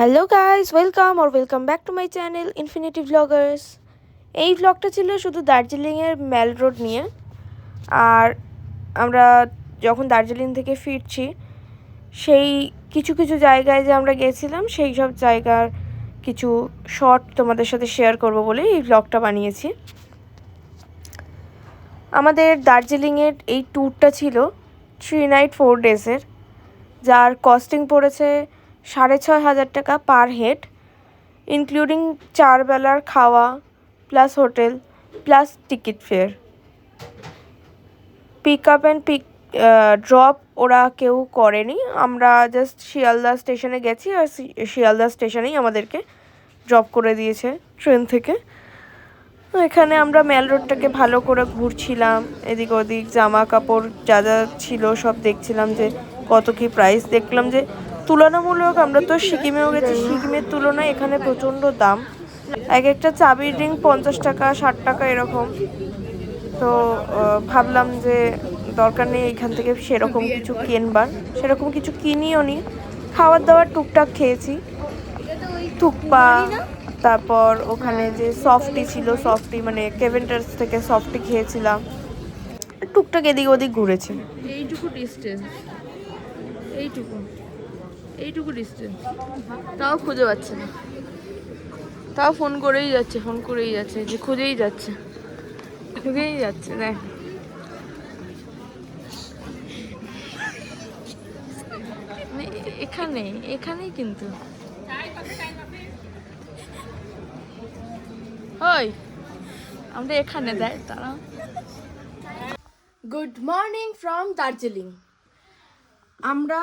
Hello guys, welcome back to my channel infinity Bloggers. এই ব্লগটা ছিল শুধু দার্জিলিংয়ের ম্যাল রোড নিয়ে। আর আমরা যখন দার্জিলিং থেকে ফিরছি সেই কিছু কিছু জায়গায় যে আমরা গেছিলাম সেই সব জায়গার কিছু শর্ট তোমাদের সাথে শেয়ার করব বলে এই ব্লগটা বানিয়েছি। আমাদের দার্জিলিংয়ের এই ট্যুরটা ছিল 3 নাইট 4 ডেজের, যার কস্টিং পড়েছে 6,500 টাকা পার হেড, ইনক্লুডিং 4 বেলার খাওয়া plus hotel plus ticket fare. Pick up and drop ওরা কেউ করেনি, আমরা জাস্ট শিয়ালদা স্টেশনে গেছি আর শিয়ালদা স্টেশনেই আমাদেরকে ড্রপ করে দিয়েছে ট্রেন থেকে। এখানে আমরা ম্যাল রোডটাকে ভালো করে ঘুরছিলাম, এদিক ওদিক জামা কাপড় যা যা ছিল সব দেখছিলাম যে কত কী প্রাইস। দেখলাম যে তুলনামূলক, আমরা তো সিকিমেও গেছি, সিকিমের তুলনায় এখানে প্রচণ্ড দাম। এক একটা চাবির রিং 50 টাকা 60 টাকা এরকম। তো ভাবলাম যে দরকার নেই এখান থেকে সেরকম কিছু কিনবার, সেরকম কিছু কিনিও নি। খাবার দাবার টুকটাক খেয়েছি, থুকপা, তারপর ওখানে যে সফটি ছিল, সফটি মানে কেভেন্টার্স থেকে সফটি খেয়েছিলাম, টুকটাক এদিক ওদিক ঘুরেছি। এইটুকু ডিস্টেন্স, এইটুকু ডিস্টেন্স, তাও খুঁজে পাচ্ছে না, তাও ফোন করেই যাচ্ছে যে খুঁজেই যাচ্ছে দেখ। এখানেই কিন্তু ওই আমরা এখানে দেয় তারা। Good morning from Darjeeling. আমরা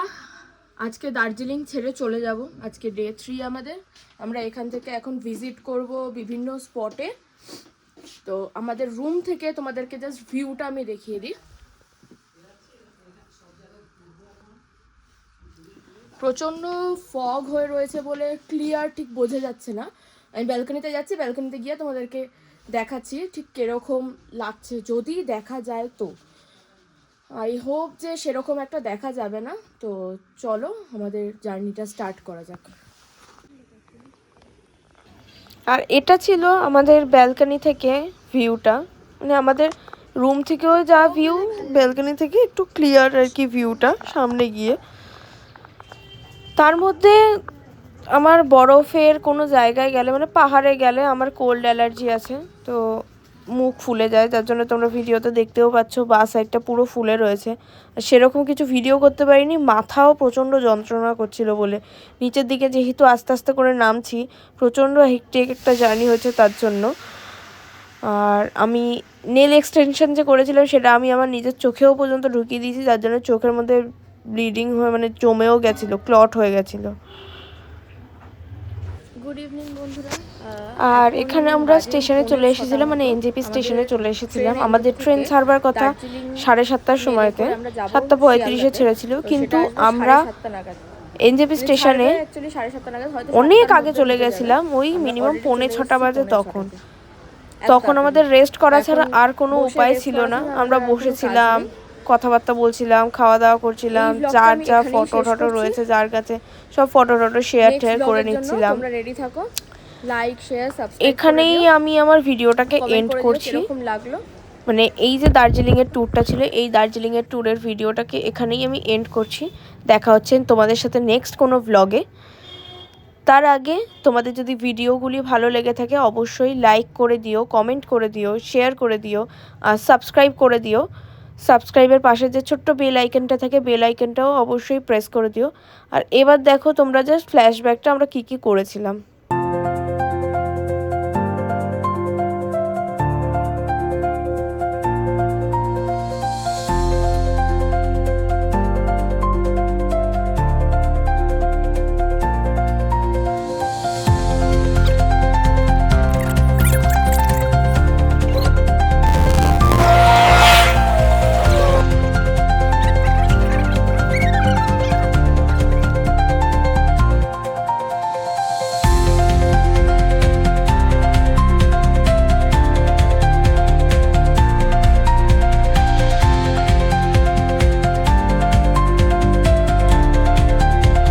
আজকে দার্জিলিং ছেড়ে চলে যাব, আজকে ডে 3 আমাদের। আমরা এখান থেকে এখন ভিজিট করব বিভিন্ন স্পটে। তো আমাদের রুম থেকে তোমাদেরকে জাস্ট ভিউটা আমি দেখিয়ে দিই। প্রচণ্ড ফগ হয়ে রয়েছে বলে ক্লিয়ার ঠিক বোঝা যাচ্ছে না। আমি ব্যালকনিতে যাচ্ছি, ব্যালকনিতে গিয়ে তোমাদেরকে দেখাচ্ছি ঠিক কিরকম লাগছে, যদি দেখা যায় তো। আই হোপ যে সেরকম একটা দেখা যাবে না। তো চলো আমাদের জার্নিটা স্টার্ট করা যাক। আর এটা ছিল আমাদের ব্যালকনি থেকে ভিউটা, মানে আমাদের রুম থেকেও যা ভিউ, ব্যালকনি থেকে একটু ক্লিয়ার আর কি ভিউটা সামনে গিয়ে। তার মধ্যে আমার বরফের কোনো জায়গায় গেলে, মানে পাহাড়ে গেলে আমার কোল্ড অ্যালার্জি আছে, তো মুখ ফুলে যায়, যার জন্য তোমরা ভিডিওতে দেখতেও পাচ্ছ বা সাইডটা পুরো ফুলে রয়েছে। সেরকম কিছু ভিডিও করতে পারিনি, মাথাও প্রচণ্ড যন্ত্রণা করছিল বলে। নিচের দিকে যেহেতু আস্তে আস্তে করে নামছি, প্রচণ্ড হেক্টিক একটা জার্নি হয়েছে তার জন্য। আর আমি নেল এক্সটেনশন যে করেছিলাম সেটা আমি আমার নিজের চোখেও পর্যন্ত ঢুকিয়ে দিয়েছি, যার জন্য চোখের মধ্যে ব্লিডিং হয়ে মানে জমেও গেছিলো, ক্লট হয়ে গেছিলো। গুড ইভিনিং বন্ধুরা। আর এখানে আমরা স্টেশনে চলে এসেছিলাম, মানে এনজেপি স্টেশনে চলে এসেছিলাম। আমাদের ট্রেন ছাড়বার কথা 7:30টার সময়তে, 7:35-এ ছেড়েছিল, কিন্তু আমরা এনজেপি স্টেশনে অনেক আগে চলে গেছিলাম, ওই মিনিমাম 5:45 বাজে। তখন আমাদের রেস্ট করা ছাড়া আর কোনো উপায় ছিল না। আমরা বসেছিলাম, কথাবার্তা বলছিলাম, খাওয়া দাওয়া করছিলাম, যার যা ফটো রয়েছে যার কাছে সব ফটো শেয়ার করে নিচ্ছিলাম। রেডি থাকো, লাইক শেয়ার সাবস্ক্রাইব। এখানেই আমি আমার ভিডিওটাকে এন্ড করছি। মানে এই যে দার্জিলিংয়ের ট্যুরটা ছিল, এই দার্জিলিংয়ের ট্যুরের ভিডিওটাকে এখানেই আমি এন্ড করছি। দেখা হচ্ছে তোমাদের সাথে নেক্সট কোনো ভ্লগে। তার আগে তোমাদের যদি ভিডিওগুলি ভালো লেগে থাকে অবশ্যই লাইক করে দিও, কমেন্ট করে দিও, শেয়ার করে দিও, আর সাবস্ক্রাইব করে দিও। সাবস্ক্রাইবের পাশে যে ছোট্ট বেল আইকনটা থাকে, বেল আইকনটাও অবশ্যই প্রেস করে দিও। আর এবার দেখো তোমরা জাস্ট ফ্ল্যাশব্যাকটা আমরা কী করেছিলাম।